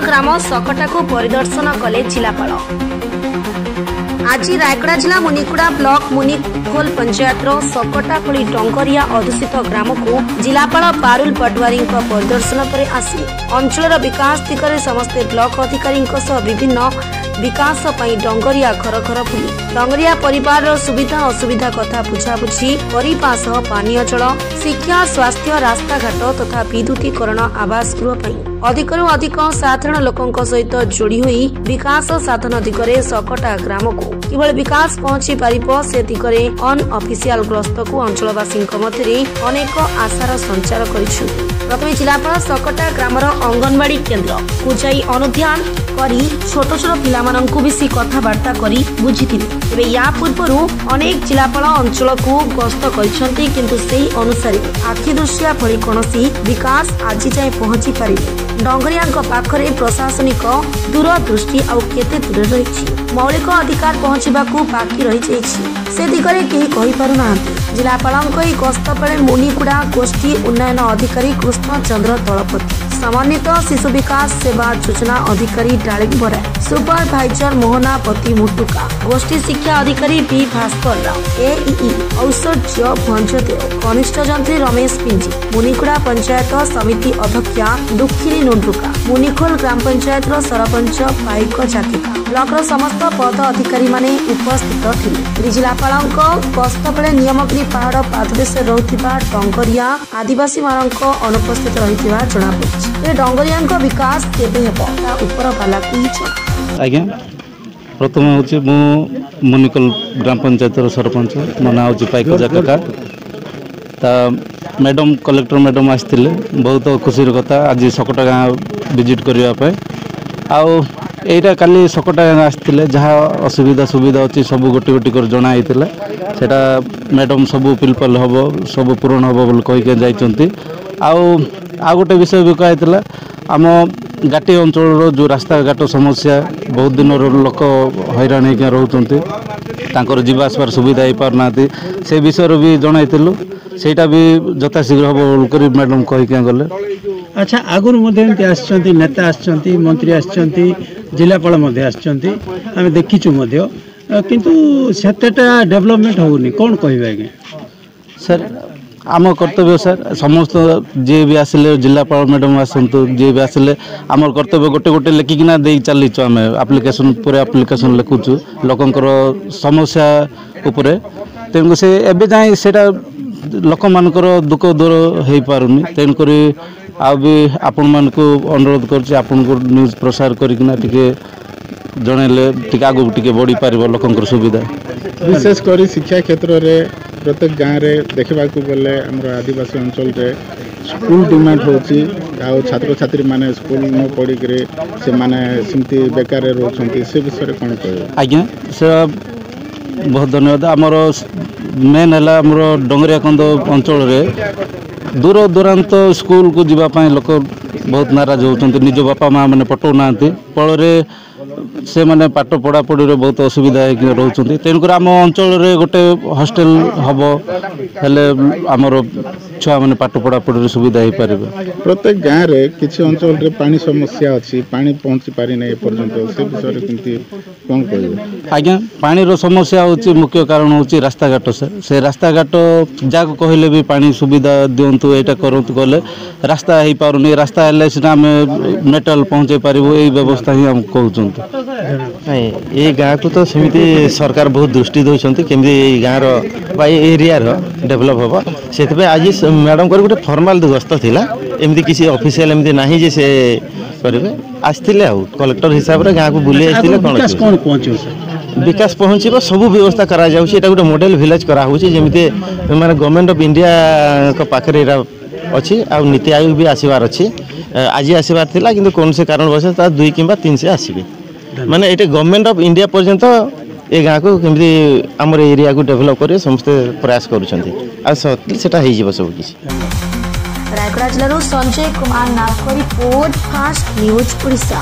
ग्राम सकटा को परिदर्शन कले जिलापाल। आज रायगड़ा जिला मुनिकुड़ा ब्लॉक मुनिखोल पंचायत सकटाखोली टंकरिया अधूषित ग्राम को जिलापाल पारुल पटवारी परिदर्शन पर आसी अंचल विकास दिगरे समस्ते ब्लॉक अधिकारी विभिन्न विकास पई डंगरिया घर घर बुली डंगरिया परिवार सुविधा असुविधा कथा बुझाबुझी करने सह पानीय जल शिक्षा स्वास्थ्य रास्ता घाट तथा विद्युतीकरण आवास गृह पई अधिकरू अधिक साधारण लोकों सहित जोड़ी हुई विकास साधन दिगरे सकटा ग्राम को केवल विकास पहुंची पारिबो से दिगरे अनअफिशियल ग्रस्त को अंचलवासी मध्य अनेक आशार संचार करिछु। प्रथम जिलापाल सकटा ग्रामर अंगनवाड़ी केन्द्र को जाई अनुध्यान करी छोट छोट पिलामानंकु बेसी कथबार्ता करी बुझिथिले। तेबे या पूर्वरु अनेक जिलापाल अंचल को गस्त करिसंती किंतु सेही अनुसार आखि दृश्या भली कोनोसी विकास आज जाए पहुंची पारिबे। डंगरियांक पाखरे प्रशासनिक दूरदृष्टि आउ केते दूर रहिछि मौलिक अधिकार पहुंचबाकू बाकी रहि जाइछि से दिगरे केही कहि पारु नाहंती। जिलापालंक ई गस्त बेले मुनिकुड़ा गोष्ठी उन्नयन अधिकारी कृष्ण चंद्र तलपति समन्वित शिशु विकास सेवा योजना अधिकारी डालिंग बराय सुपरभाइजर मोहनापति मुटुका गोष्ठी शिक्षा अधिकारी बी भास्कर राव एई औषध्य भंजदेव कनिष्ठ जंत्री रमेश पिंजी मुनिकुड़ा पंचायत समिति अध्यक्षा दुखिरी नुंडुका मुनिखोल ग्राम पंचायत सरपंच पाइक जातिका ब्लॉक समस्त पद अधिकारी माने उपस्थित थिले। जिलापालंक गस्त बेले नियमगिरी पहाड़ पाददेश रहुथिबा डंगरिया आदिवासी मानक अनुपस्थित रहिथिबा जणा पड़िछि। डंगरियांक विकास केबे हेबो ता ऊपर वाला की छ। आज्ञा प्रथम होछि मु मुनिकल ग्राम पंचायत सरपंच मो ना होछि पाइक जाका ता मैडम कलेक्टर मैडम आस्थिले बहुत खुशी कथा आज सकटा गाँ विजिट करबा पे आउ एटा काली सकटा गाँ आस्थिले जहाँ असुविधा सुविधा अच्छी सब गोटी गोटी कर जणा आइतिला सेटा मैडम सब पिलपल हबो सब पूर्ण हबो बोल कहि के जाइचंती आउ गोटे विषय भी कहला आम घाटी अंचल जो रास्ता घाट समस्या बहुत दिन लोक हैरान होकर रोचते जीवा आसबार सुविधा हो पारना से विषय भी जनइलु सेटा भी यथाशीघ्र हम बोल मैडम कहीकि गले। अच्छा आगुरी नेता आसछंती मंत्री आसछंती जिलापाल आम देखीचु किंतु सेतेटा डेवलपमेंट होनी कौन कहबे सर आम कर्तव्य सर समस्त जी भी आसिले जिलापाल मैडम आसतु जी भी आसिले आम कर्तव्य गोटे गोटे लिखिकिना दे चलीचु आम आप्लिकेसन पूरे आप्लिकेसन लिखुचु लोकंकर समस्या उपरे तेणु से एबे जाए सेटा लोक मानकर दुख दूर हो पारुनी तेणुक आ भी आपण मान को अनुरोध करछि आपण को न्यूज प्रसार करिकिना टिके जनइले टिके आगु टिके बढ़ी पारिबो लोकंकर सुविधा विशेष करी शिक्षा क्षेत्र रे प्रत्येक गाँव में देखा गले आम आदिवासी अंचल रे स्कूल डिमांड होची छात्र छात्री माने स्कूल न पढ़ी से माने सिमती बेकार रोचंती से विषय कौन कह। आज्ञा से बहुत धन्यवाद आमर मेन है आमर डंगरिया कंद अंचल रे दूर दूरांत स्कूल को जीवाई लोक बहुत नाराज होती निज बापा माँ मैंने पठाऊ ना फल से माने पाठ पढ़ा पढ़ी बहुत असुविधा रोचते तेणुक आम अंचल गोटे हॉस्टल हम हेले आमर छुआ मैंने पाठ पढ़ा पढ़ी सुविधा हो पारे। प्रत्येक गाँव रे किसी अंचल रे पानी समस्या अच्छी पानी पहुँची पारि ना पर्यंत से विषय केमती कौन कह। आज्ञा पानी रो समस्या होची मुख्य कारण होची रास्ता घाट से रास्ता घाट जाक कहले भी पानी सुविधा दिंतु एटा करंतु गले रास्ता हो पारुनी रास्ता हेले सिना आम मेटल पहुँचे पारिबो एई व्यवस्था ही हम कहउछन। ये गाँव को तो सेमती सरकार बहुत दृष्टि दौरान केमी गाँव एरिया डेभलप हम से आज मैडम को गोटे फॉर्माल गस्त थिला एमती किसी ऑफिशियल एमती नाही जे से करेंगे आसते कलेक्टर हिसाब से गाँव को बुले कौन पहुँचे विकास पहुँचब सब व्यवस्था करा गोटे मॉडल विलेज कराऊँगी माने गवर्नमेंट ऑफ इंडिया पाखे अच्छी आ नीति आयोग भी आसबार अच्छी आज आसबार थिला किंतु कौन से कारण वश 2 किंबा 3 से आसबे माने ये गवर्नमेंट ऑफ इंडिया पर्यंत ये गाँव को केमती आम एरिया को डेभलप कर समस्ते प्रयास करा सब किसी। रायगड़ा जिलूर संजय कुमार नाथ रिपोर्ट फास्ट न्यूज ओडिशा।